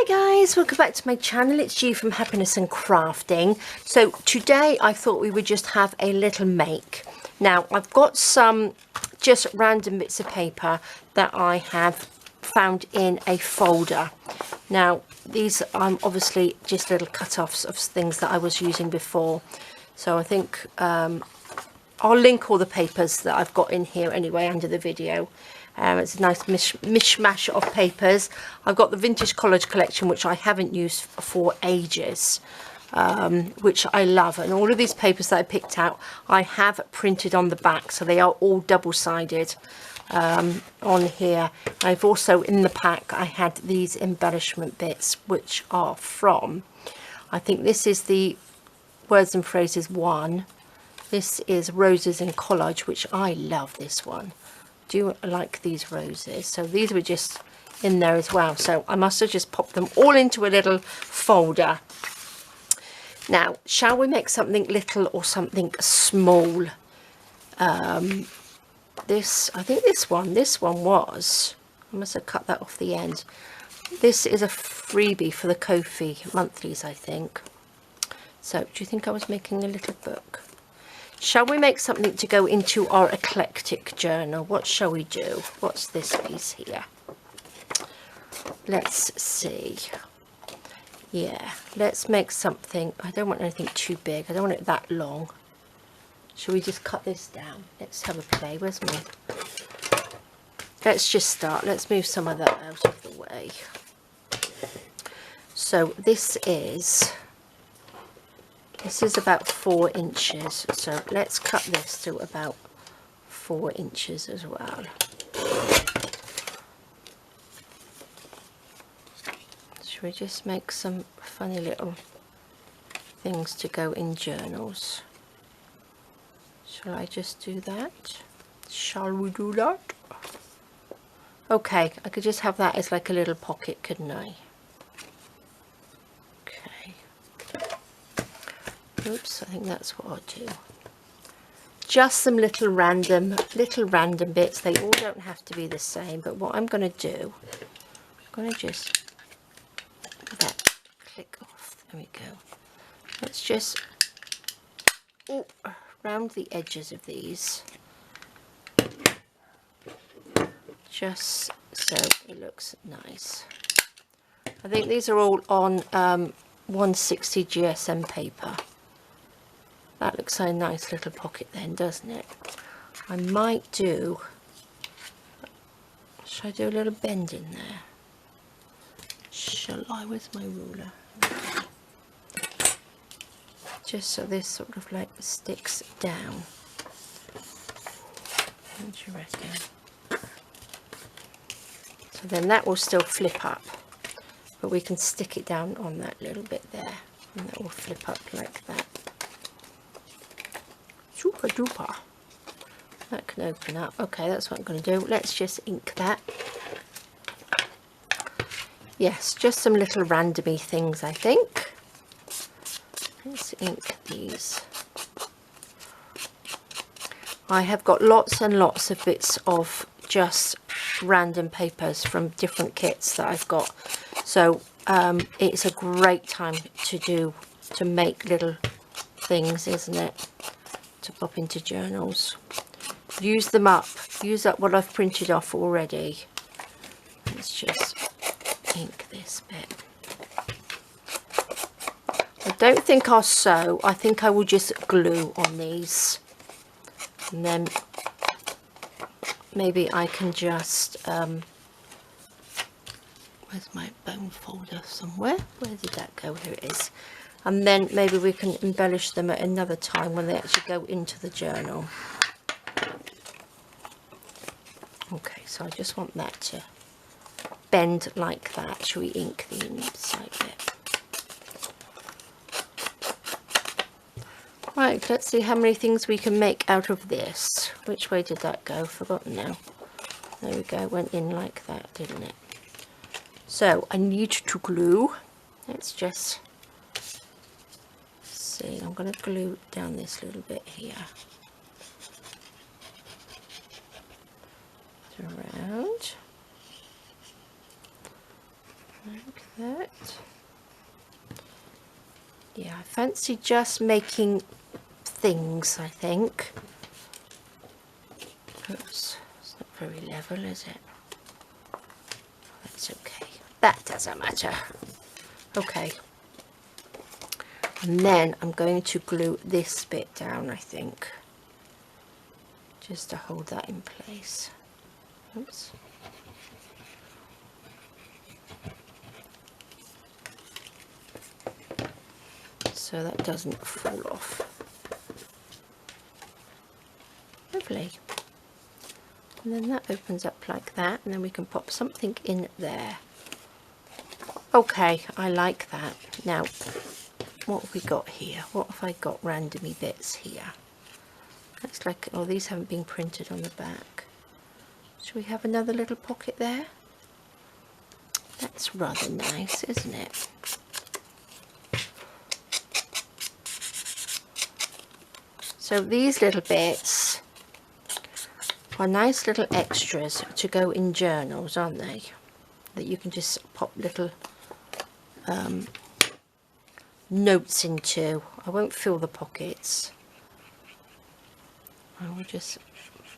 Hi guys, welcome back to my channel. It's G from Happiness and Crafting. So today I thought we would just have a little make. Now I've got some just random bits of paper that I have found in a folder. Now these are obviously just little cut-offs of things that I was using before. So I think I'll link all the papers that I've got in here anyway under the video. It's a nice mishmash of papers. I've got the vintage collage collection, which I haven't used for ages, which I love. And all of these papers that I picked out, I have printed on the back, so they are all double-sided on here. I've also, in the pack, I had these embellishment bits, which are from, I think this is the Words and Phrases 1. This is Roses in Collage, which I love this one. Do like these roses. So these were just in there as well. So I must have just popped them all into a little folder. Now, shall we make something little or something small? I think this one was, I must have cut that off the end. This is a freebie for the Ko-fi monthlies, I think. So do you think I was making a little book? Shall we make something to go into our eclectic journal? What shall we do? What's this piece here? Let's see. Yeah, let's make something. I don't want anything too big. I don't want it that long. Shall we just cut this down? Let's have a play. Where's my... Let's just start. Let's move some of that out of the way. So this is about 4 inches, so let's cut this to about 4 inches as well. Should we just make some funny little things to go in journals? Shall I just do that? Shall we do that? Okay, I could just have that as like a little pocket, couldn't I? Oops, I think that's what I'll do. Just some little random bits. They all don't have to be the same, but what I'm going to do, I'm going to just that click off. There we go. Let's just round the edges of these, just so it looks nice. I think these are all on 160 GSM paper. That looks like a nice little pocket then, doesn't it? I might do... Shall I do a little bend in there? Shall I with my ruler? Just so this sort of like sticks down. What do you reckon? So then that will still flip up. But we can stick it down on that little bit there. And that will flip up like that. Super duper. That can open up. Okay, that's what I'm going to do. Let's just ink that. Yes, just some little randomy things, I think. Let's ink these. I have got lots and lots of bits of just random papers from different kits that I've got. So it's a great time to make little things, isn't it? To pop into journals. Use them up. Use up what I've printed off already. Let's just ink this bit. I don't think I'll sew. I think I will just glue on these. And then maybe I can just... where's my bone folder somewhere? Where did that go? Here it is. And then maybe we can embellish them at another time when they actually go into the journal. Okay, so I just want that to bend like that. Shall we ink the inside bit? Right, let's see how many things we can make out of this. Which way did that go? Forgotten now. There we go, went in like that, didn't it? So I need to glue. Let's just... see, I'm going to glue down this little bit here. Around. like that. Yeah, I fancy just making things, I think. Oops, it's not very level, is it? That's okay. That doesn't matter. Okay. And then I'm going to glue this bit down, I think, just to hold that in place. Oops. So that doesn't fall off. Lovely. And then that opens up like that, and then we can pop something in there. Okay, I like that. Now, what have we got here? What have I got randomly bits here? Looks like, oh, these haven't been printed on the back. Should we have another little pocket there? That's rather nice, isn't it? So these little bits are nice little extras to go in journals, aren't they? That you can just pop little notes into. I won't fill the pockets. I will just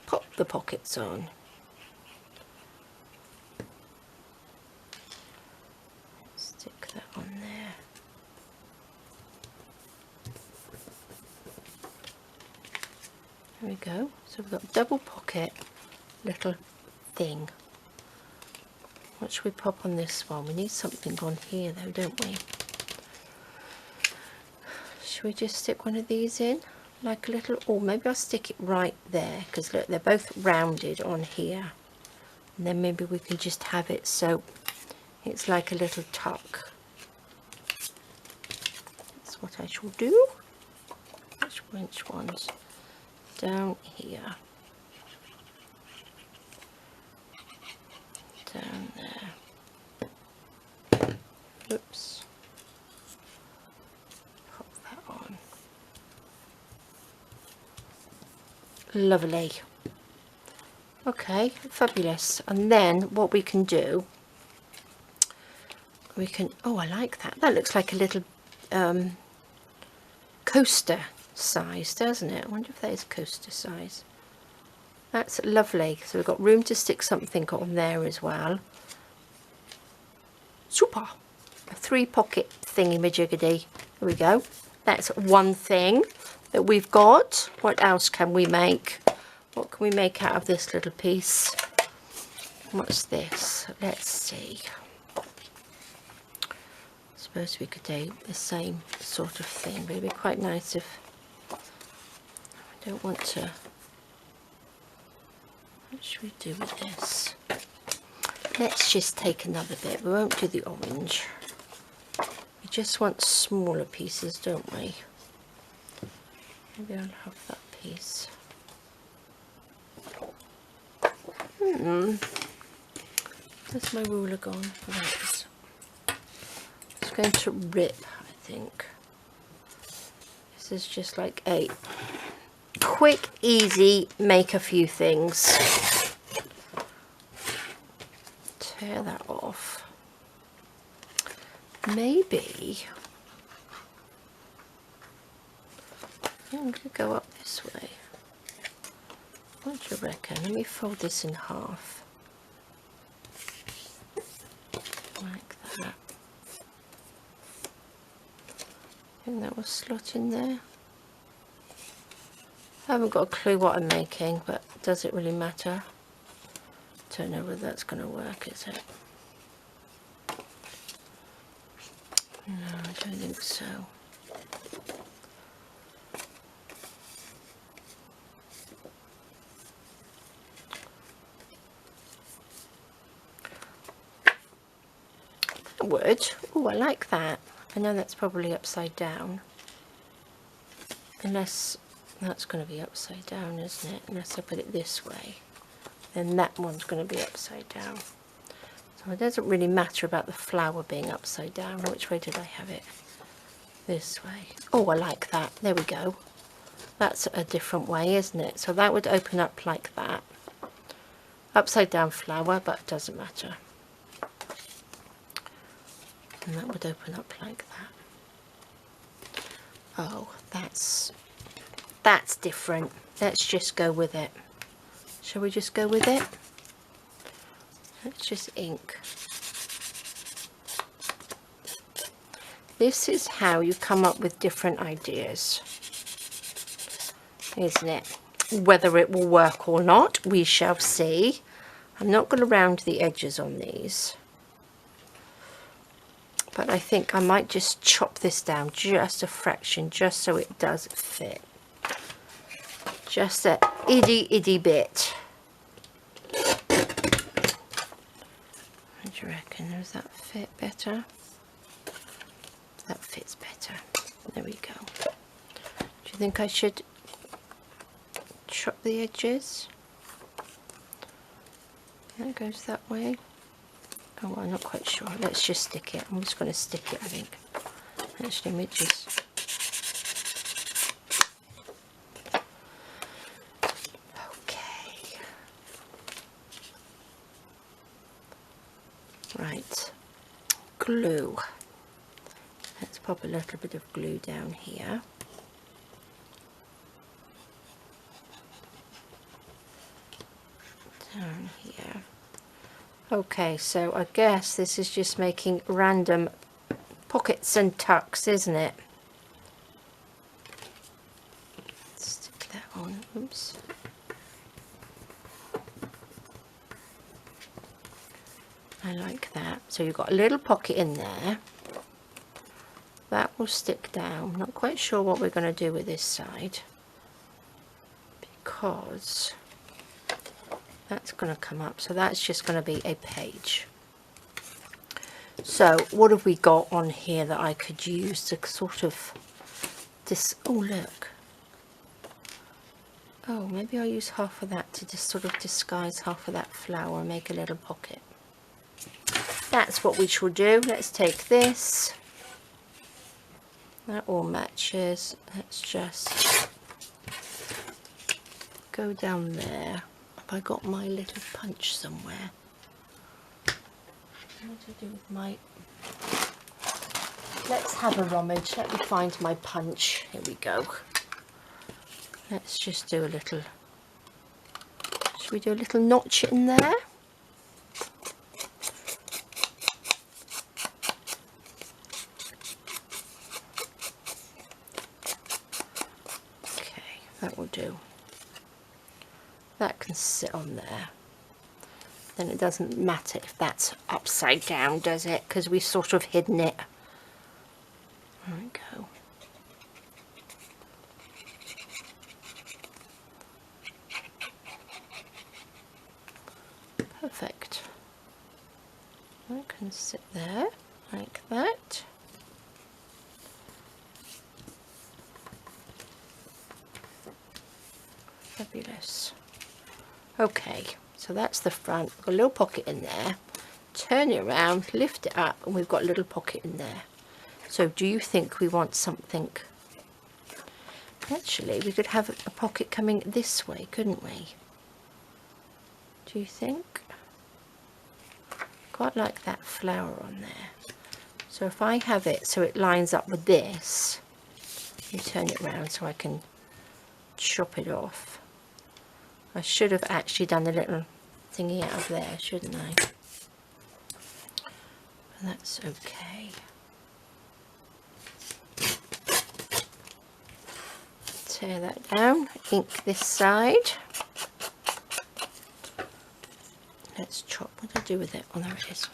pop the pockets on. Stick that on there. There we go. So we've got a double pocket little thing. What should we pop on this one? We need something on here though, don't we? Should we just stick one of these in? Like a little, or maybe I'll stick it right there, because look, they're both rounded on here. And then maybe we can just have it so it's like a little tuck. That's what I shall do. Which ones? Down here. Down there. Oops. Pop that on. Lovely. Okay, fabulous. And then what we can do, we can, oh, I like that. That looks like a little coaster size, doesn't it? I wonder if that is coaster size. That's lovely. So we've got room to stick something on there as well. Super. A 3-pocket thingy-majiggedy. There we go. That's one thing that we've got. What else can we make? What can we make out of this little piece? What's this? Let's see. I suppose we could do the same sort of thing, but it'd be quite nice if I don't want to. What should we do with this? Let's just take another bit. We won't do the orange. We just want smaller pieces, don't we? Maybe I'll have that piece. Where's my ruler gone? Right. It's going to rip, I think. This is just like a quick, easy, make a few things. Tear that off. Maybe I'm going to go up this way. What do you reckon? Let me fold this in half. Like that. I think that will slot in there. I haven't got a clue what I'm making, but does it really matter? Don't know whether that's going to work, is it? No, I don't think so. That would. Oh, I like that. I know that's probably upside down. Unless that's going to be upside down, isn't it? Unless I put it this way. Then that one's going to be upside down. So it doesn't really matter about the flower being upside down. Which way did I have it? This way. Oh, I like that. There we go. That's a different way, isn't it? So that would open up like that. Upside down flower, but it doesn't matter. And that would open up like that. Oh, that's different. Let's just go with it. Shall we just go with it? Let's just ink. This is how you come up with different ideas, isn't it? Whether it will work or not, we shall see. I'm not going to round the edges on these, but I think I might just chop this down just a fraction, just so it does fit. Just a itty bit. What do you reckon? Does that fit better? That fits better. There we go. Do you think I should chop the edges? That goes that way. Oh, I'm not quite sure. Let's just stick it. I'm just going to stick it, I think. Actually, midges. Okay. Right. Glue. Let's pop a little bit of glue down here. Down here. Okay, so I guess this is just making random pockets and tucks, isn't it? Stick that on. Oops. I like that. So you've got a little pocket in there. That will stick down. Not quite sure what we're going to do with this side, because that's going to come up. So that's just going to be a page. So what have we got on here that I could use to sort of oh look. Oh, maybe I'll use half of that to just sort of disguise half of that flower and make a little pocket. That's what we shall do. Let's take this. That all matches. Let's just go down there. Have I got my little punch somewhere? What do I do with my... Let's have a rummage. Let me find my punch. Here we go. Let's just do a little... Should we do a little notch in there? That will do. That can sit on there. Then it doesn't matter if that's upside down, does it? Because we've sort of hidden it. There we go. Perfect. That can sit there like that. Fabulous. Okay, so that's the front. We've got a little pocket in there. Turn it around, lift it up, and we've got a little pocket in there. So do you think we want something? Actually, we could have a pocket coming this way, couldn't we? Do you think? Quite like that flower on there. So if I have it so it lines up with this, you turn it around so I can chop it off. I should have actually done a little thingy out of there, shouldn't I? But that's okay. Tear that down, ink this side. Let's chop. What do I do with it? Oh, there it is.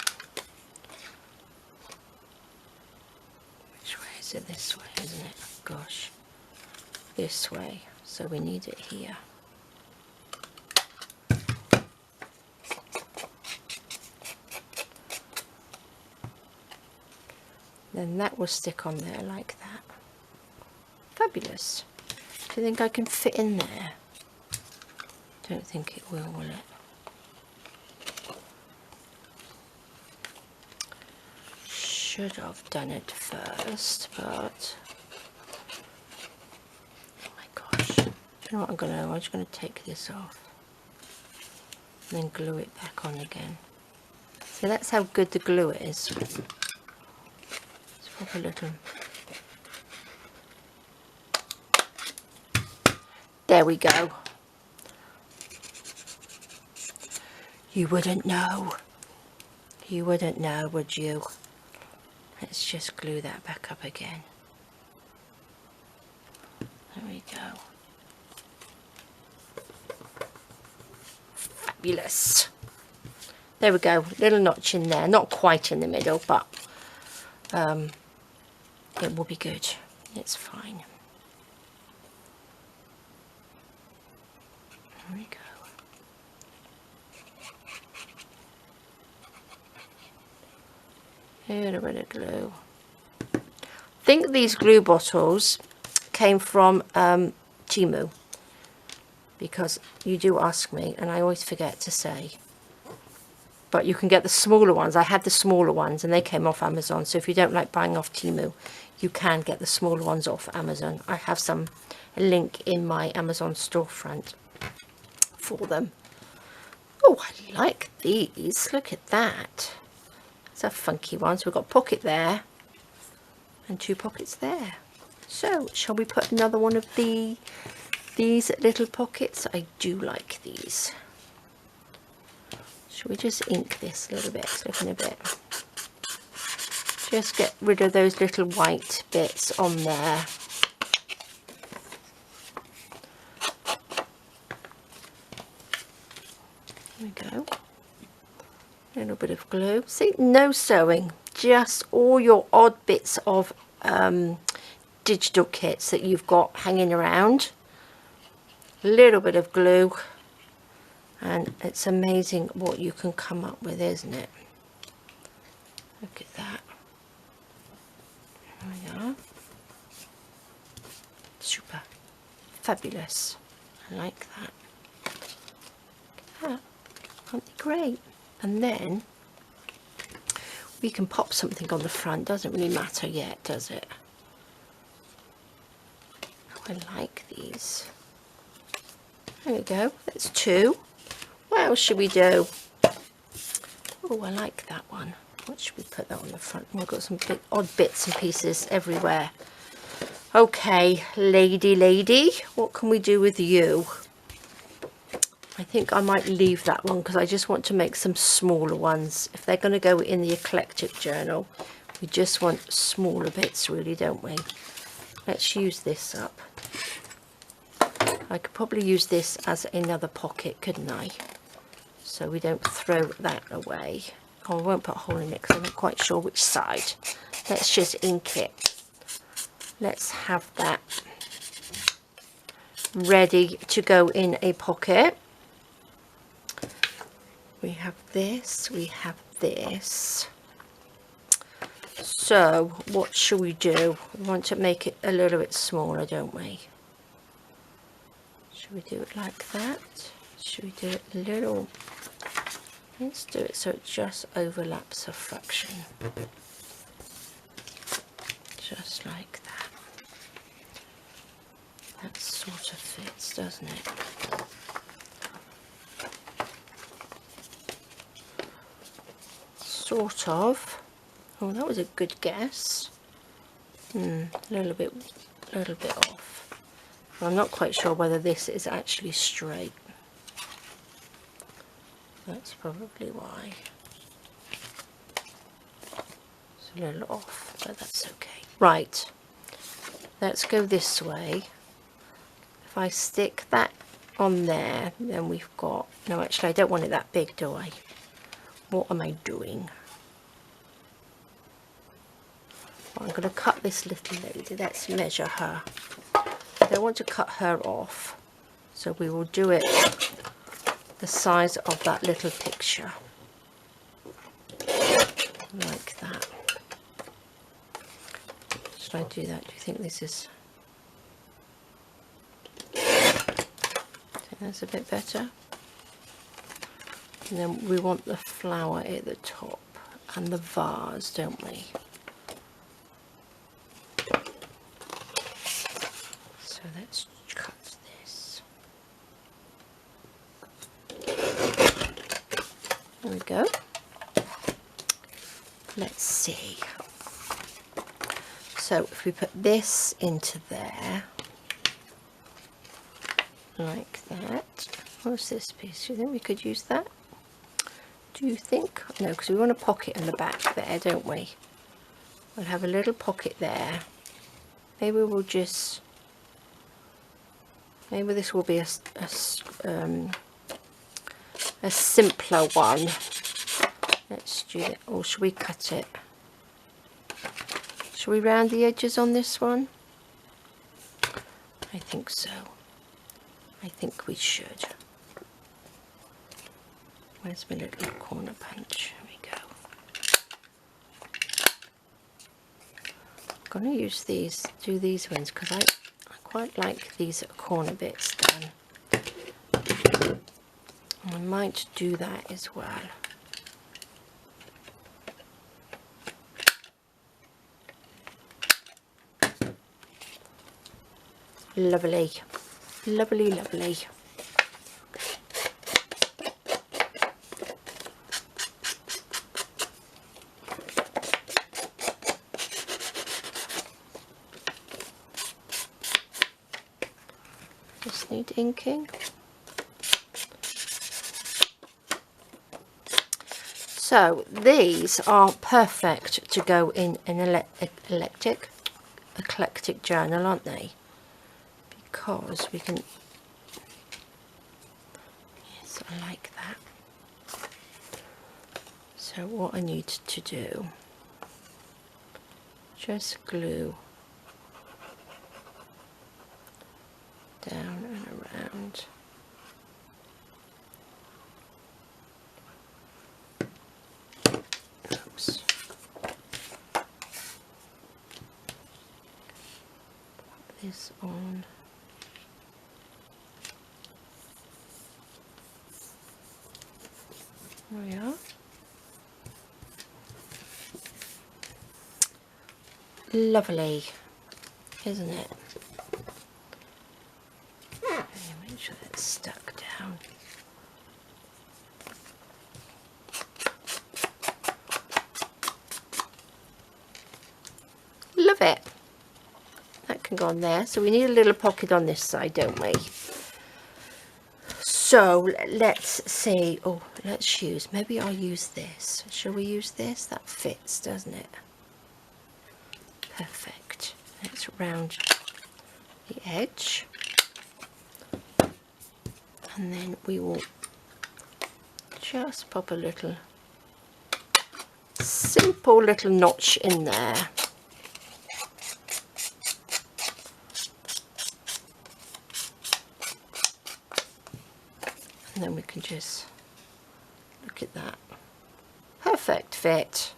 Which way is it? This way, isn't it? Gosh. This way. So we need it here. Then that will stick on there like that. Fabulous. Do you think I can fit in there? Don't think it will it? Should have done it first, but oh my gosh. You know what I'm just gonna take this off and then glue it back on again. So that's how good the glue is. Like a little. There we go. You wouldn't know. You wouldn't know, would you? Let's just glue that back up again. There we go. Fabulous. There we go. Little notch in there. Not quite in the middle, but it will be good. It's fine. There we go. Here, a bit of glue. I think these glue bottles came from Temu, because you do ask me and I always forget to say. But you can get the smaller ones. I had the smaller ones and they came off Amazon. So if you don't like buying off Temu, you can get the smaller ones off Amazon. I have a link in my Amazon storefront for them. Oh, I like these. Look at that. It's a funky one. So we've got a pocket there and 2 pockets there. So shall we put another one of these little pockets? I do like these. Shall we just ink this a little bit? It's looking a bit. Just get rid of those little white bits on there. There we go. A little bit of glue. See, no sewing, just all your odd bits of digital kits that you've got hanging around. A little bit of glue, and it's amazing what you can come up with, isn't it? Look at that. There we are. Super. Fabulous. I like that. Look at that. Aren't they great? And then we can pop something on the front. Doesn't really matter yet, does it? Oh, I like these. There we go. That's 2. What else should we do? Oh, I like that one. What should we put that on the front? We've got some big odd bits and pieces everywhere. Okay, lady, what can we do with you? I think I might leave that one because I just want to make some smaller ones. If they're going to go in the eclectic journal, we just want smaller bits, really, don't we? Let's use this up. I could probably use this as another pocket, couldn't I? So we don't throw that away. Oh, I won't put a hole in it because I'm not quite sure which side. Let's just ink it. Let's have that ready to go in a pocket. We have this, we have this. So what should we do? We want to make it a little bit smaller, don't we? Should we do it like that? Should we do it a little? Let's do it so it just overlaps a fraction. Just like that. That sort of fits, doesn't it? Sort of. Oh, that was a good guess. A little bit off. I'm not quite sure whether this is actually straight. That's probably why. It's a little off, but that's okay. Right, let's go this way. If I stick that on there, then we've got... No, actually, I don't want it that big, do I? What am I doing? Well, I'm going to cut this little lady. Let's measure her. I don't want to cut her off, so we will do it the size of that little picture, like that. Should I do that? Do you think this is... I think that's a bit better. And then we want the flower at the top and the vase, don't we? So let's cut this. There we go. Let's see. So if we put this into there, like that. What's this piece? Do you think we could use that? Do you think? No, because we want a pocket in the back there, don't we? We'll have a little pocket there. Maybe we'll just... Maybe this will be a simpler one. Let's do it. Or should we cut it? Should we round the edges on this one? I think so. I think we should. Where's my little corner punch? Here we go. I'm going to use these, do these ones, because I quite like these corner bits done. And I might do that as well. Lovely, lovely, lovely. Just need inking. So these are perfect to go in an eclectic journal, aren't they? Because we can, yes, I like that. So what I need to do, just glue down and around. Oops. Put this on. There we are. Lovely, isn't it? Make sure that's stuck down. Love it. That can go on there. So we need a little pocket on this side, don't we? So let's see. Oh, let's use, maybe I'll use this. Shall we use this? That fits, doesn't it? Perfect. Let's round the edge. And then we will just pop a little simple little notch in there. And then we can just look at that. Perfect fit.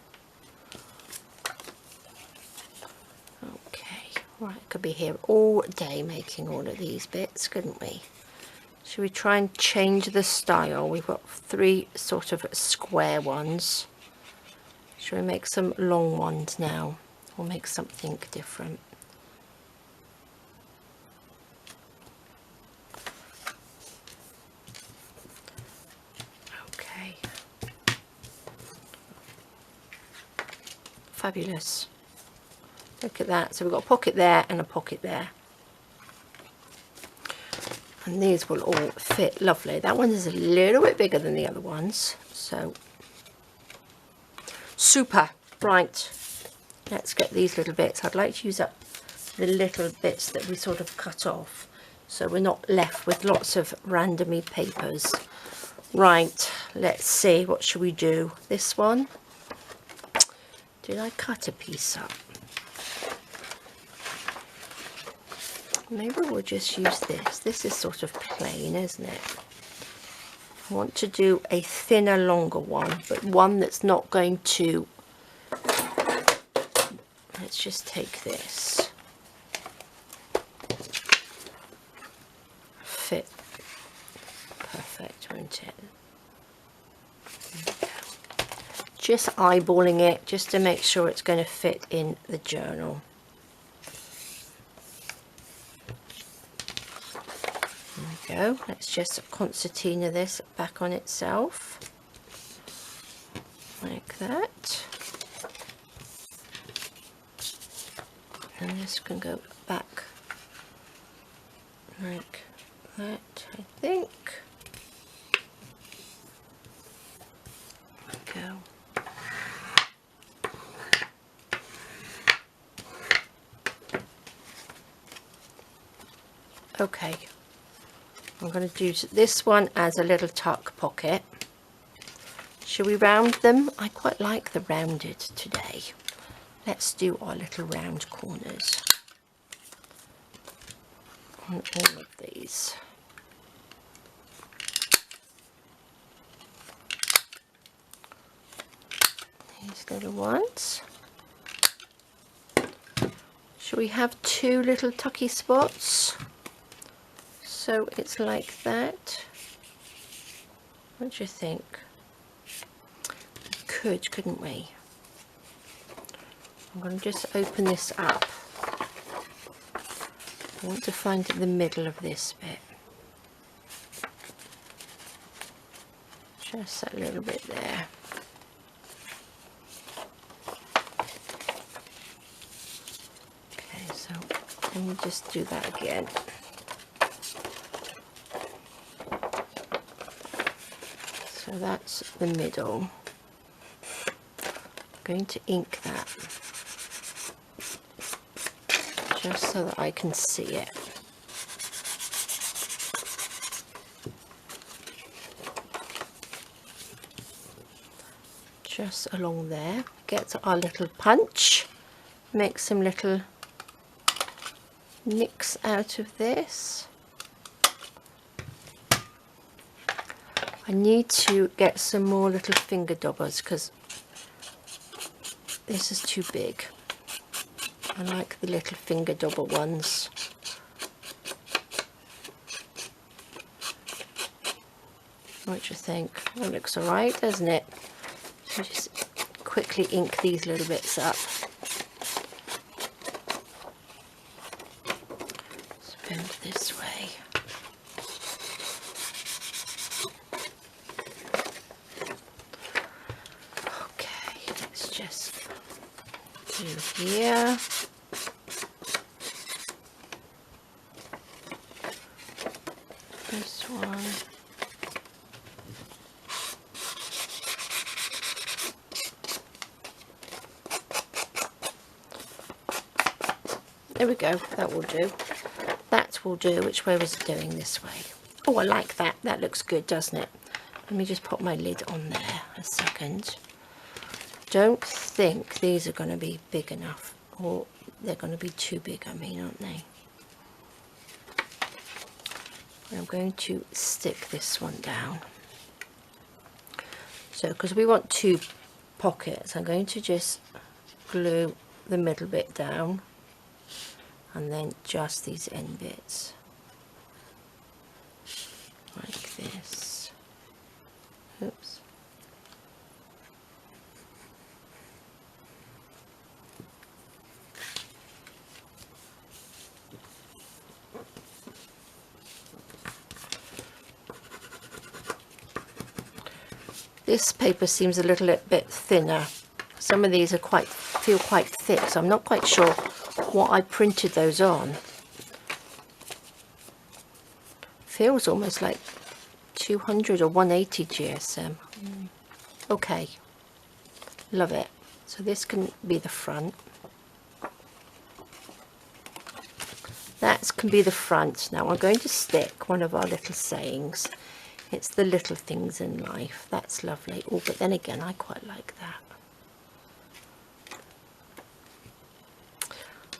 Okay, right, could be here all day making all of these bits, couldn't we? Should we try and change the style? We've got 3 sort of square ones. Should we make some long ones now? Or make something different? Okay. Fabulous. Look at that. So we've got a pocket there and a pocket there. And these will all fit lovely. That one is a little bit bigger than the other ones. So, super. Right. Let's get these little bits. I'd like to use up the little bits that we sort of cut off, so we're not left with lots of randomy papers. Right. Let's see. What should we do? This one. Did I cut a piece up? Maybe we'll just use this. This is sort of plain, isn't it? I want to do a thinner, longer one, but one that's not going to... Let's just take this. Fit. Perfect, won't it? Just eyeballing it, just to make sure it's going to fit in the journal. Go. Let's just concertina this back on itself like that. And this can go back like that, I think. There we go. Okay, I'm going to use this one as a little tuck pocket. Shall we round them? I quite like the rounded today. Let's do our little round corners on all of these. These little ones. Shall we have two little tucky spots? So it's like that. What do you think? We could, couldn't we? I'm going to just open this up. I want to find the middle of this bit. Just that little bit there. Okay, so let me just do that again. So that's the middle. I'm going to ink that just so that I can see it. Just along there. Get our little punch. Make some little nicks out of this. I need to get some more little finger daubers because this is too big. I like the little finger dauber ones. What do you think? That looks alright, doesn't it? So just quickly ink these little bits up. Spin this way. Okay, let's just do here. This one. There we go, that will do. That will do. Which way was it doing? This way. Oh, I like that. That looks good, doesn't it? Let me just put my lid on there a second. Don't think these are going to be big enough, or they're going to be too big, I mean, aren't they? I'm going to stick this one down. So, because we want two pockets, I'm going to just glue the middle bit down and then just these end bits like this. Oops. This paper seems a little bit thinner. Some of these are feel quite thick, so I'm not quite sure what I printed those on. Feels almost like 200 or 180 GSM. Okay, love it. So this can be the front. That can be the front. Now I'm going to stick one of our little sayings. It's the little things in life. That's lovely. Oh, but then again, I quite like that.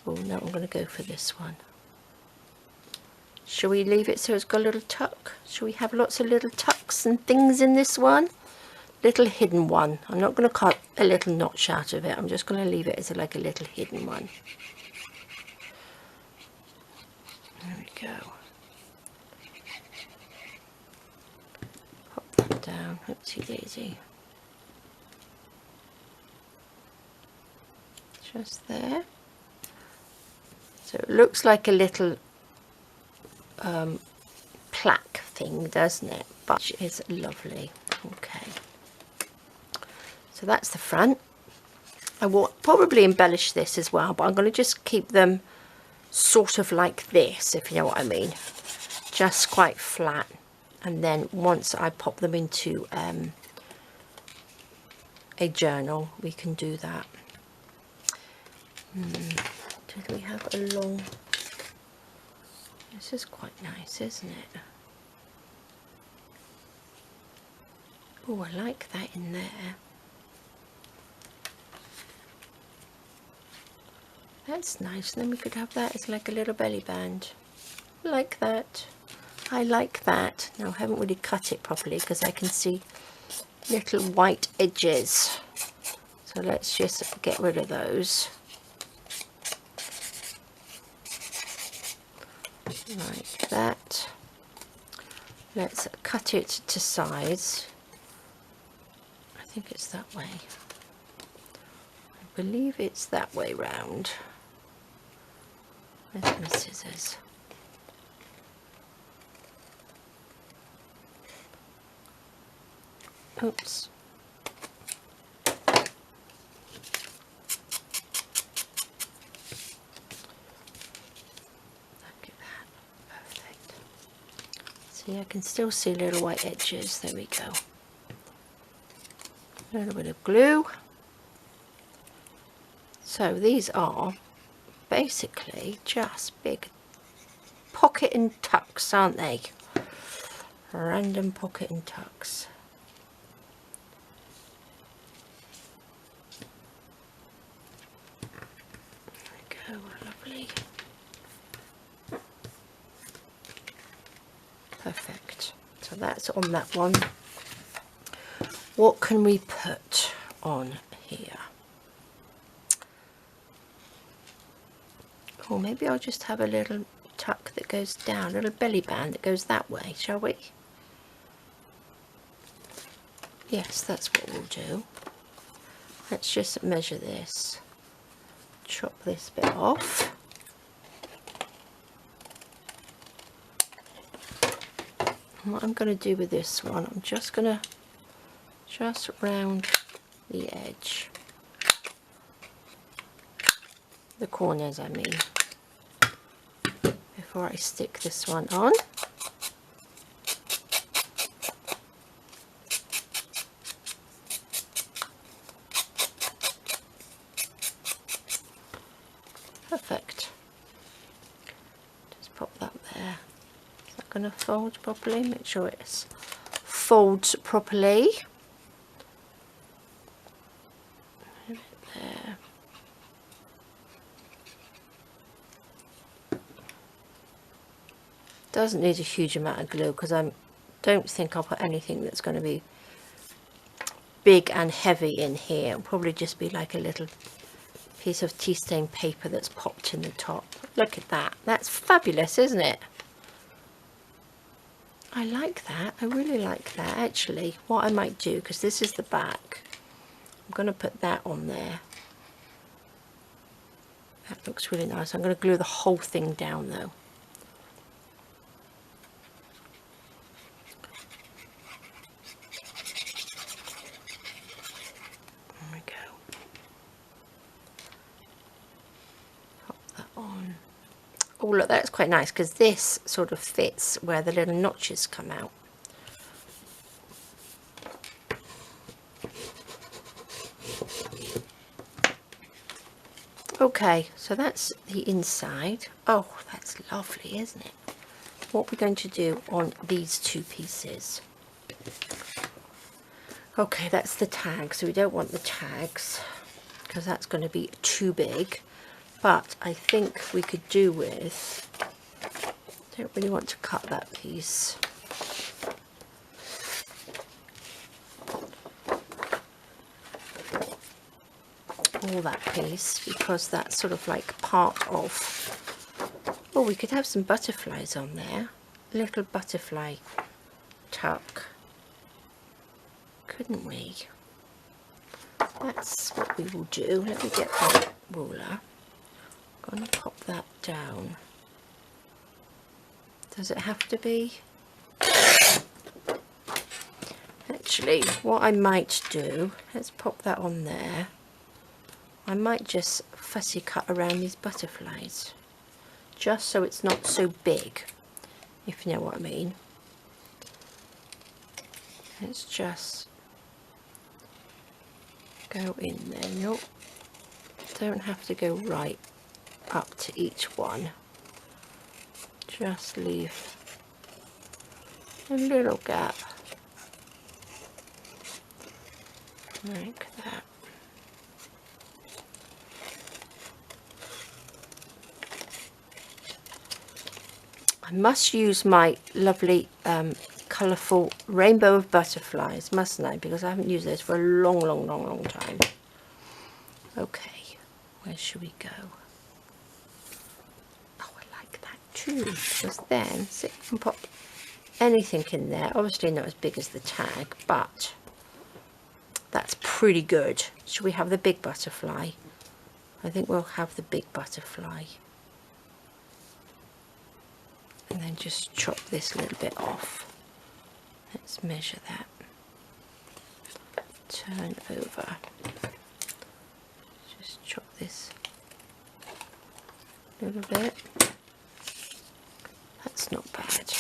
Oh no, I'm going to go for this one. Shall we leave it so it's got a little tuck? Shall we have lots of little tucks and things in this one? Little hidden one. I'm not going to cut a little notch out of it. I'm just going to leave it as like a little hidden one. There we go. Pop that down. Oopsie daisy. Just there. So it looks like a little plaque thing, doesn't it? But it is lovely. Okay. So that's the front. I will probably embellish this as well, but I'm going to just keep them sort of like this, if you know what I mean, just quite flat. And then once I pop them into a journal, we can do that. Do we have a long... This is quite nice, isn't it? Oh, I like that in there. That's nice. Then we could have that as like a little belly band. Like that. I like that. Now I haven't really cut it properly because I can see little white edges. So let's just get rid of those. Like that. Let's cut it to size. I think it's that way. I believe it's that way round. Where's my scissors? Oops. See, I can still see little white edges. There we go. A little bit of glue. So these are basically just big pocket and tucks, aren't they? Random pocket and tucks. There we go, lovely. Perfect. So that's on that one. What can we put on here? Or maybe I'll just have a little tuck that goes down, a little belly band that goes that way, shall we? Yes, that's what we'll do. Let's just measure this. Chop this bit off. And what I'm going to do with this one, I'm just going to round the edge, the corners I mean, before I stick this one on. Perfect. Just pop that there. Is that going to fold properly? Make sure it folds properly. There. Doesn't need a huge amount of glue because I don't think I'll put anything that's going to be big and heavy in here. It'll probably just be like a little piece of tea stain paper that's popped in the top. Look at that. That's fabulous, isn't it? I like that. I really like that actually. What I might do, because this is the back, I'm going to put that on there. That looks really nice. I'm going to glue the whole thing down though. There we go. Pop that on. Oh look, that's quite nice because this sort of fits where the little notches come out. Okay, so that's the inside. Oh, that's lovely, isn't it? What we're going to do on these two pieces. Okay, that's the tag, so we don't want the tags because that's going to be too big. But I think we could do with, don't really want to cut that piece. All that piece, because that's sort of like part of, oh, we could have some butterflies on there, little butterfly tuck, couldn't we? That's what we will do. Let me get my ruler. I'm going to pop that down. Does it have to be? Actually, what I might do, let's pop that on there. I might just fussy cut around these butterflies, just so it's not so big, if you know what I mean. Let's just go in there. Nope, don't have to go right up to each one. Just leave a little gap like that. I must use my lovely colourful rainbow of butterflies, mustn't I? Because I haven't used this for a long time. Okay, where should we go? Oh, I like that too, because then so you can pop anything in there. Obviously not as big as the tag, but that's pretty good. Should we have the big butterfly? I think we'll have the big butterfly. And then just chop this little bit off. Let's measure that. Turn over. Just chop this a little bit. That's not bad.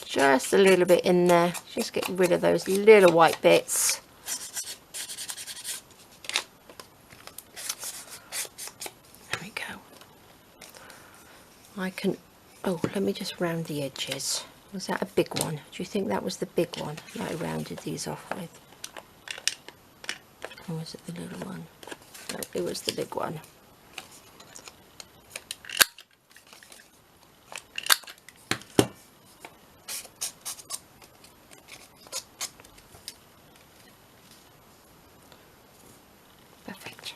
Just a little bit in there. Just get rid of those little white bits. I can, oh, let me just round the edges. Was that a big one? Do you think that was the big one that I rounded these off with? Or was it the little one? No, it was the big one. Perfect.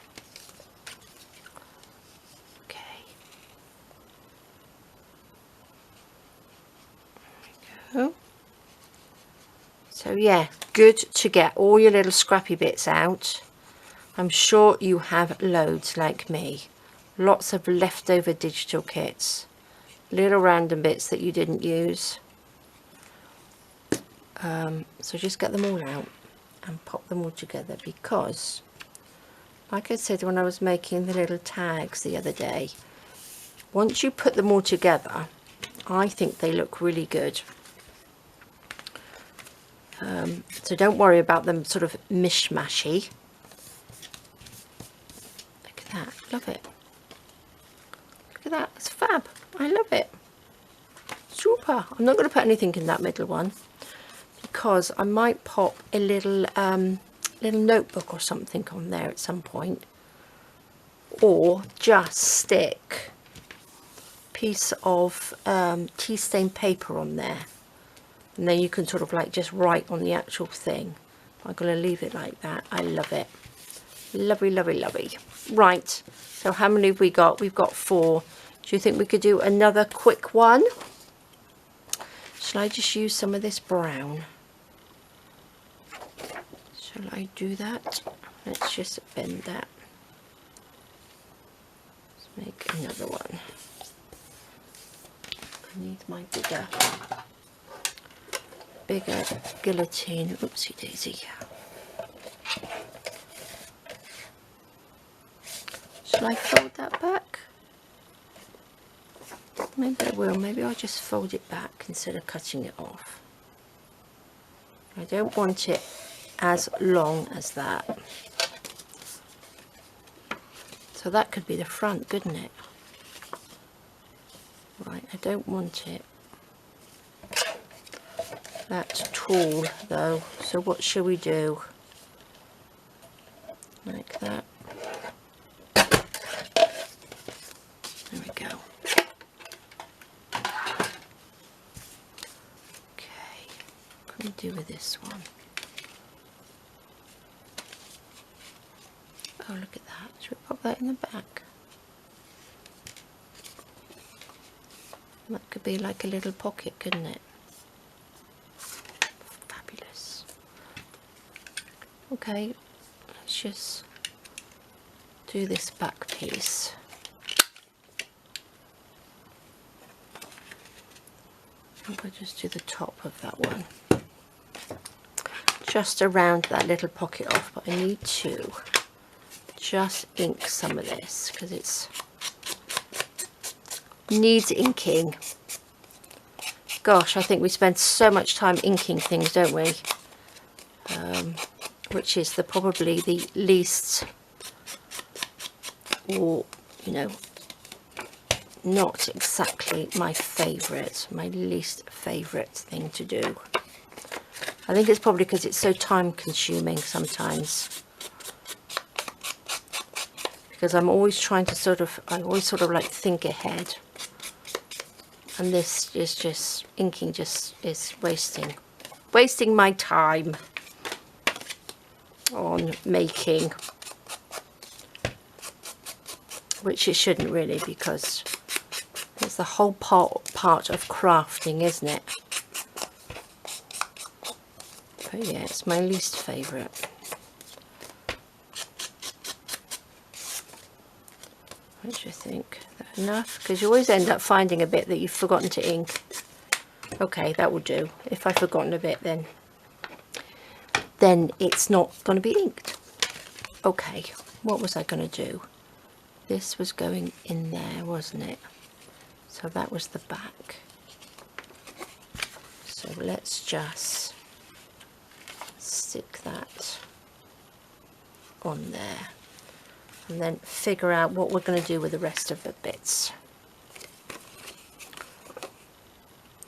So yeah, good to get all your little scrappy bits out. I'm sure you have loads like me. Lots of leftover digital kits. Little random bits that you didn't use. So just get them all out and pop them all together, because like I said when I was making the little tags the other day, once you put them all together, I think they look really good. So don't worry about them sort of mishmashy. Look at that, love it. Look at that, it's fab. I love it. Super. I'm not going to put anything in that middle one, because I might pop a little little notebook or something on there at some point, or just stick a piece of tea stain paper on there. And then you can sort of like just write on the actual thing. I'm going to leave it like that. I love it. Lovely, lovely, lovely. Right, so how many have we got? We've got 4. Do you think we could do another quick one? Shall I just use some of this brown? Shall I do that? Let's just bend that. Let's make another one. I need my bigger guillotine. Oopsie daisy. Shall I fold that back? Maybe I will. Maybe I'll just fold it back instead of cutting it off. I don't want it as long as that. So that could be the front, couldn't it? Right, I don't want it that tall though, so what shall we do? Like that. There we go. Okay, what can we do with this one? Oh, look at that. Should we pop that in the back? That could be like a little pocket, couldn't it? Fabulous. Okay, let's just do this back piece. think I'll just do the top of that one. Just around that little pocket off, but I need to just ink some of this because it's needs inking. Gosh, I think we spend so much time inking things, don't we? Which is probably the least, or you know, not exactly my least favourite thing to do. I think it's probably because it's so time consuming sometimes, because I'm always trying to I always sort of like think ahead, and this is just, inking just is wasting my time on making, which it shouldn't really, because it's the whole part of crafting, isn't it? But yeah, it's my least favourite. What do you think? That enough? Because you always end up finding a bit that you've forgotten to ink. Okay, that will do. If I've forgotten a bit, then it's not going to be inked. Okay, what was I going to do? This was going in there, wasn't it? So that was the back. So let's just stick that on there and then figure out what we're going to do with the rest of the bits.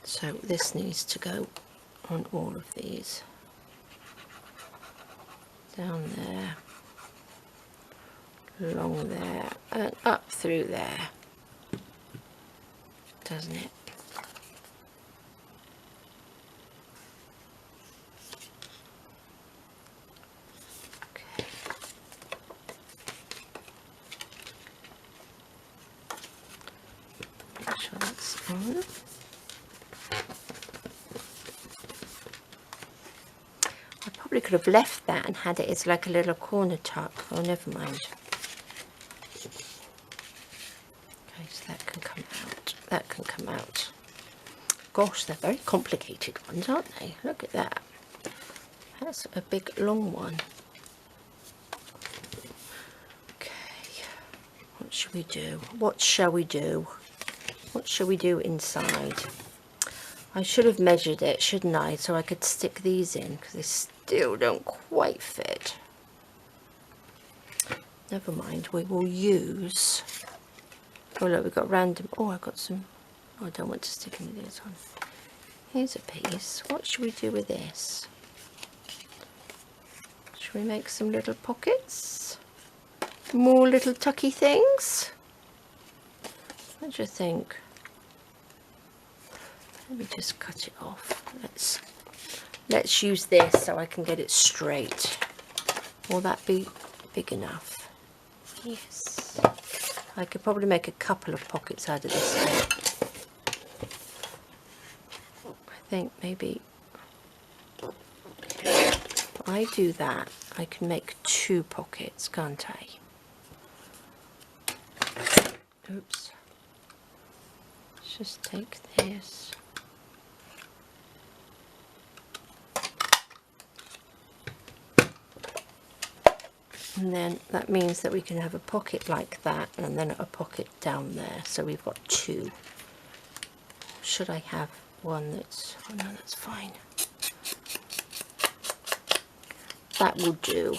So this needs to go on all of these. Down there, along there, and up through there, doesn't it? Okay. Make sure that's on. Probably could have left that and had it as like a little corner tuck. Oh, never mind. Okay, so that can come out. That can come out. Gosh, they're very complicated ones, aren't they? Look at that. That's a big long one. Okay, what should we do? What shall we do? What shall we do inside? I should have measured it, shouldn't I? So I could stick these in, because they still don't quite fit. Never mind, we will use... Oh look, we've got random... Oh, I've got some... Oh, I don't want to stick any of these on. Here's a piece. What should we do with this? Should we make some little pockets? More little tucky things? What do you think? Let me just cut it off. Let's use this so I can get it straight. Will that be big enough? Yes. I could probably make a couple of pockets out of this thing. I think maybe if I do that, I can make 2 pockets, can't I? Oops. Let's just take this. And then that means that we can have a pocket like that and then a pocket down there. So we've got 2. Should I have one that's... Oh no, that's fine. That will do.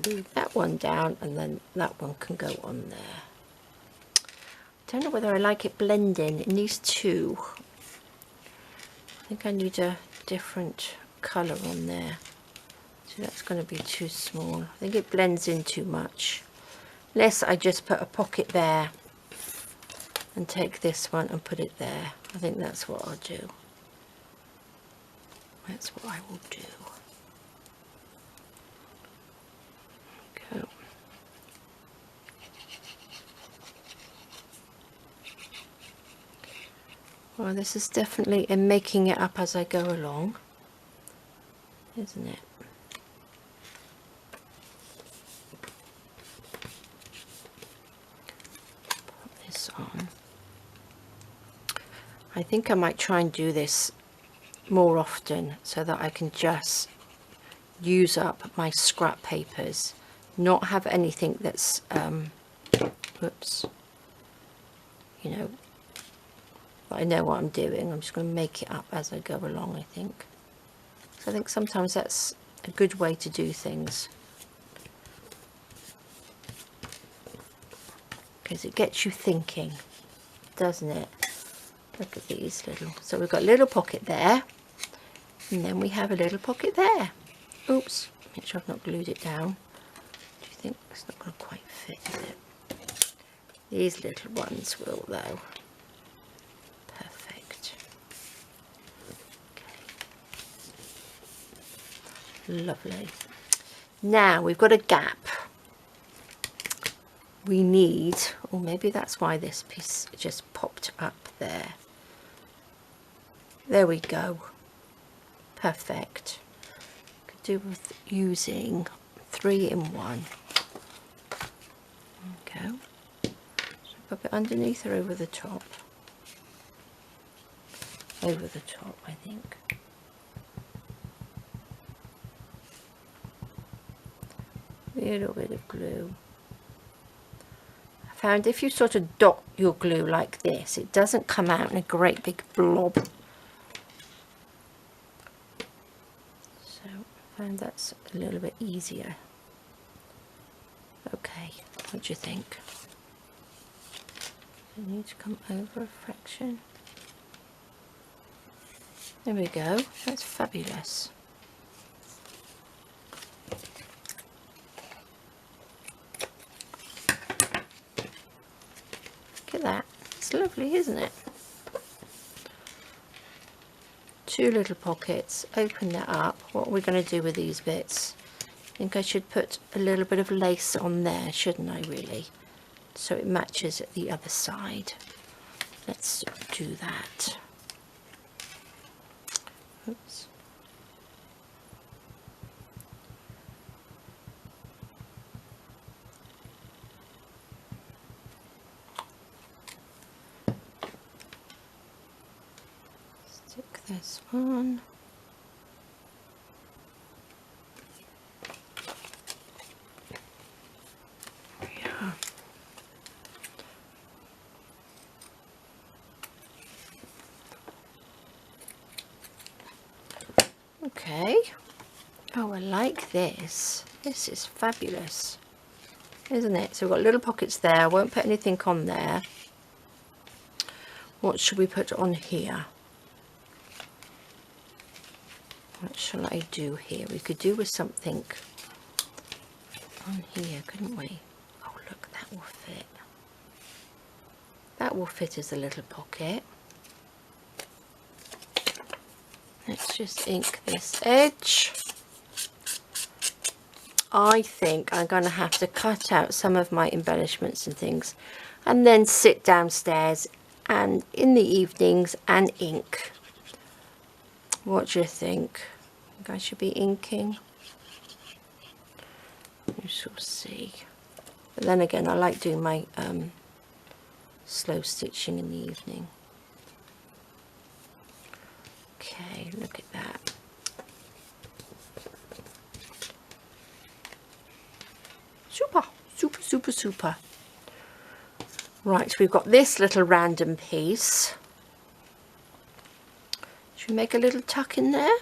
Glue that one down and then that one can go on there. Don't know whether I like it blending in these 2. I think I need a different colour on there. So that's going to be too small. I think it blends in too much. Unless I just put a pocket there and take this one and put it there. I think that's what I'll do. That's what I will do. Well, this is definitely in making it up as I go along, isn't it? Put this on. I think I might try and do this more often so that I can just use up my scrap papers, not have anything that's whoops, you know, I know what I'm doing. I'm just going to make it up as I go along, I think. So I think sometimes that's a good way to do things, because it gets you thinking, doesn't it? Look at these little, so we've got a little pocket there, and then we have a little pocket there. Oops, make sure I've not glued it down. Do you think it's not going to quite fit, is it? These little ones will though. Perfect. Okay. Lovely. Now we've got a gap. We need, or maybe that's why this piece just popped up there. There we go. Perfect. Could do with using 3-in-1. Okay. So pop it underneath or over the top? Over the top, I think. A little bit of glue. I found if you sort of dot your glue like this, it doesn't come out in a great big blob. So I found that's a little bit easier. Okay, what do you think? I need to come over a fraction. There we go, that's fabulous. Look at that, it's lovely, isn't it? Two little pockets, open that up. What are we going to do with these bits? I think I should put a little bit of lace on there, shouldn't I really? So it matches at the other side. Let's do that. Oops. Stick this on. Yeah. Okay. Oh, I like this. This is fabulous, isn't it? So we've got little pockets there. I won't put anything on there. What should we put on here? What shall I do here? We could do with something on here, couldn't we? Oh, look, that will fit. That will fit as a little pocket. Let's just ink this edge. I think I'm going to have to cut out some of my embellishments and things and then sit downstairs and in the evenings and ink. What do you think? I think I should be inking. You shall see. But then again, I like doing my slow stitching in the evening. Okay, look at that. Super, super, super, super. Right, we've got this little random piece. Should we make a little tuck in there?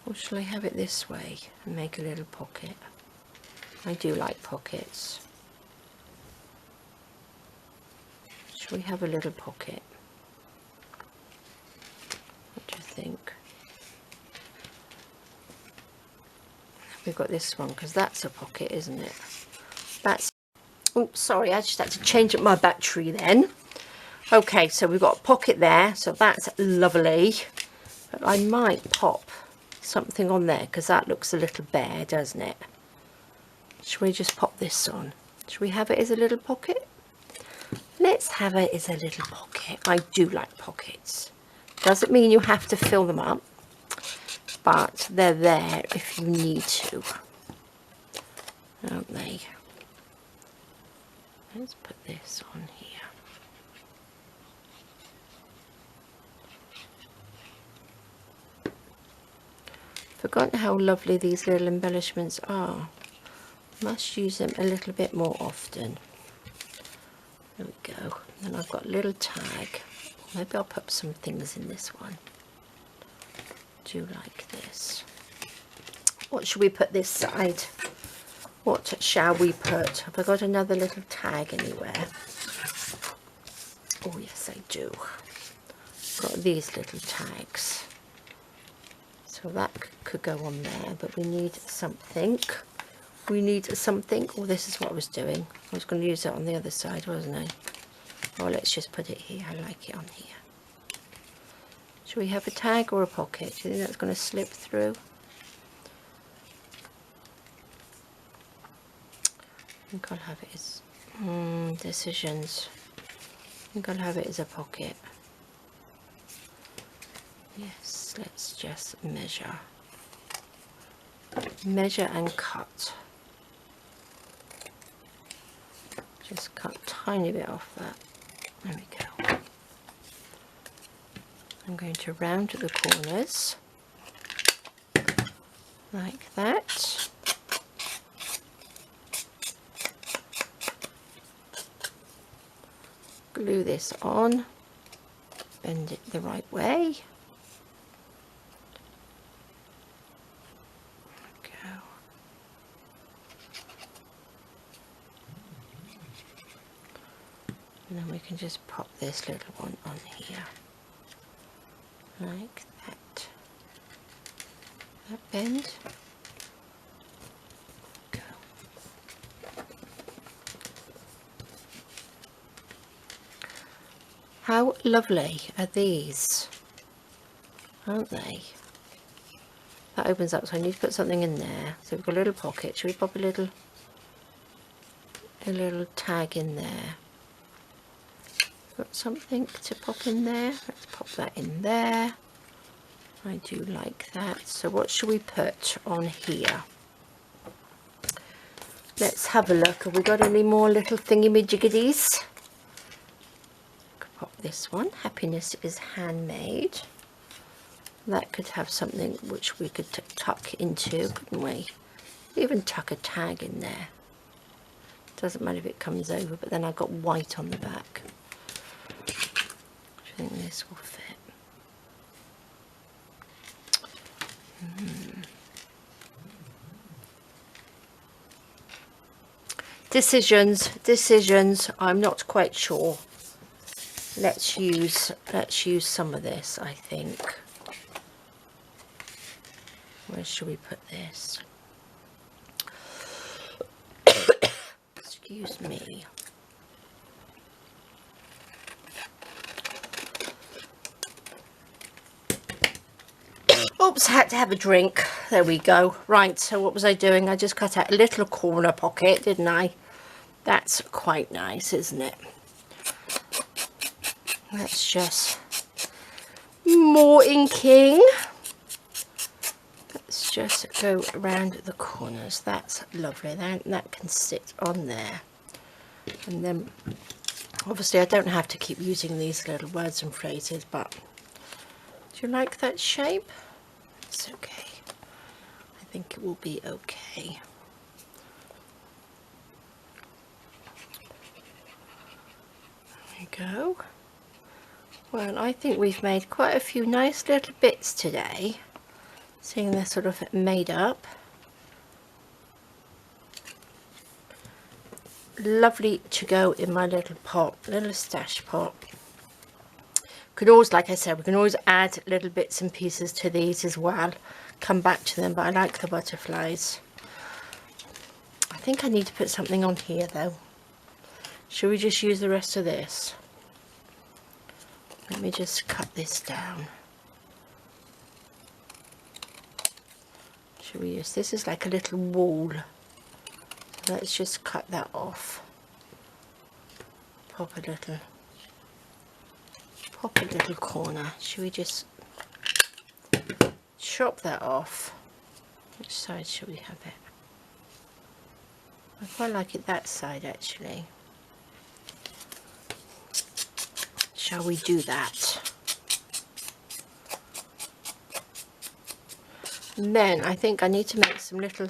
Or shall I have it this way and make a little pocket? I do like pockets. Shall we have a little pocket? What do you think? We've got this one because that's a pocket, isn't it? That's, oh sorry, I just had to change up my battery then. Okay, so we've got a pocket there, so that's lovely. But I might pop something on there because that looks a little bare, doesn't it? Should we just pop this on? Should we have it as a little pocket? let's have it as a little pocket. I do like pockets. Doesn't mean you have to fill them up, but they're there if you need to, aren't they? Let's put this on here. Forgotten how lovely these little embellishments are. Must use them a little bit more often. There we go. And I've got a little tag. Maybe I'll put some things in this one. Do like this. What should we put this side? What shall we put? Have I got another little tag anywhere? Oh yes, I do. Got these little tags. So that could go on there, but we need something. We need something. Oh, this is what I was doing. I was going to use it on the other side, wasn't I? Oh, let's just put it here. I like it on here. Should we have a tag or a pocket? Do you think that's going to slip through? I think I'll have it as decisions. I think I'll have it as a pocket. Yes, let's just measure and cut. Just cut a tiny bit off that. There we go. I'm going to round the corners like that. Glue this on, bend it the right way. And then we can just pop this little one on here, like that. That bend. Go. How lovely are these, aren't they? That opens up, so I need to put something in there. So we've got a little pocket. Should we pop a little tag in there? Got something to pop in there. Let's pop that in there. I do like that. So what should we put on here? Let's have a look. Have we got any more little thingy-majiggities? Pop this one. Happiness is handmade. That could have something which we could tuck into, couldn't we? Even tuck a tag in there. Doesn't matter if it comes over, but then I've got white on the back. I think this will fit. Decisions, I'm not quite sure. Let's use some of this, I think. Where should we put this? Excuse me. Oops, had to have a drink. There we go. Right, so what was I doing? I just cut out a little corner pocket, didn't I? That's quite nice, isn't it? Let's just more inking. Let's just go around the corners. That's lovely. That can sit on there. And then, obviously, I don't have to keep using these little words and phrases, but do you like that shape? It's okay. I think it will be okay. There we go. Well, I think we've made quite a few nice little bits today, seeing they're sort of made up. Lovely to go in my little pot, little stash pot. Could always, like I said, we can always add little bits and pieces to these as well, come back to them, but I like the butterflies. I think I need to put something on here though. Should we just use the rest of this? Let me just cut this down. Should we use this? Is like a little wall. So let's just cut that off. pop a little corner. Should we just chop that off? Which side should we have it? I quite like it that side actually. Shall we do that? And then I think I need to make some little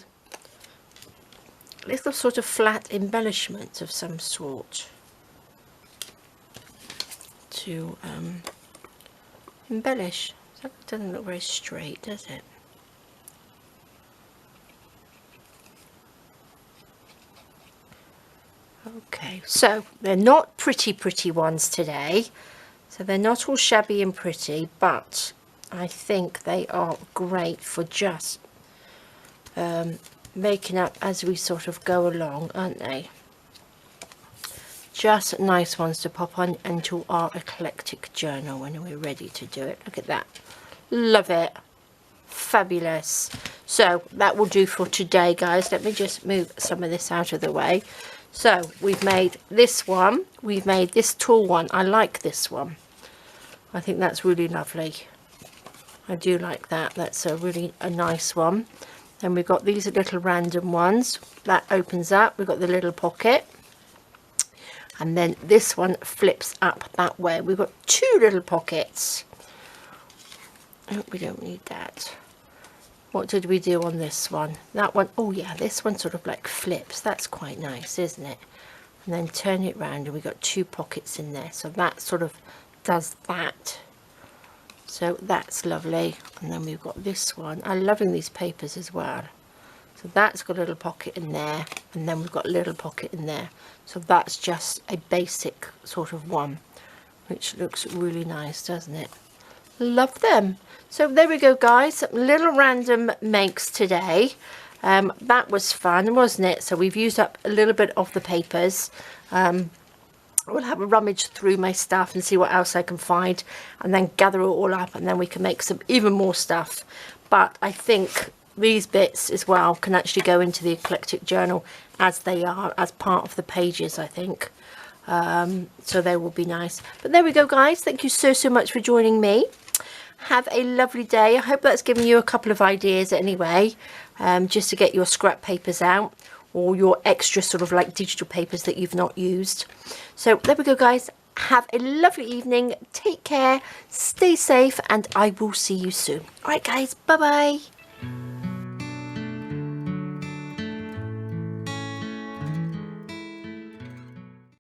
sort of flat embellishments of some sort to embellish. That doesn't look very straight, does it? Okay, so they're not pretty ones today, so they're not all shabby and pretty, but I think they are great for just making up as we sort of go along, aren't they? Just nice ones to pop on into our eclectic journal when we're ready to do it. Look at that. Love it. Fabulous. So that will do for today, guys. Let me just move some of this out of the way. So we've made this one. We've made this tall one. I like this one. I think that's really lovely. I do like that. That's a nice one. Then we've got these little random ones. That opens up. We've got the little pocket. And then this one flips up that way. We've got two little pockets. Oh, we don't need that. What did we do on this one? That one, oh yeah, this one sort of like flips. That's quite nice, isn't it? And then turn it round and we've got two pockets in there. So that sort of does that. So that's lovely. And then we've got this one. I'm loving these papers as well. So that's got a little pocket in there, and then we've got a little pocket in there. So that's just a basic sort of one, which looks really nice, doesn't it? Love them. So there we go, guys. Little random makes today. That was fun, wasn't it? So we've used up a little bit of the papers. We'll have a rummage through my stuff and see what else I can find, and then gather it all up, and then we can make some even more stuff. But I think these bits as well can actually go into the eclectic journal as they are, as part of the pages, I think. So they will be nice. But there we go, guys. Thank you so much for joining me. Have a lovely day. I hope that's given you a couple of ideas anyway, just to get your scrap papers out, or your extra sort of like digital papers that you've not used. So there we go, guys. Have a lovely evening. Take care. Stay safe, and I will see you soon. All right, guys. Bye-bye.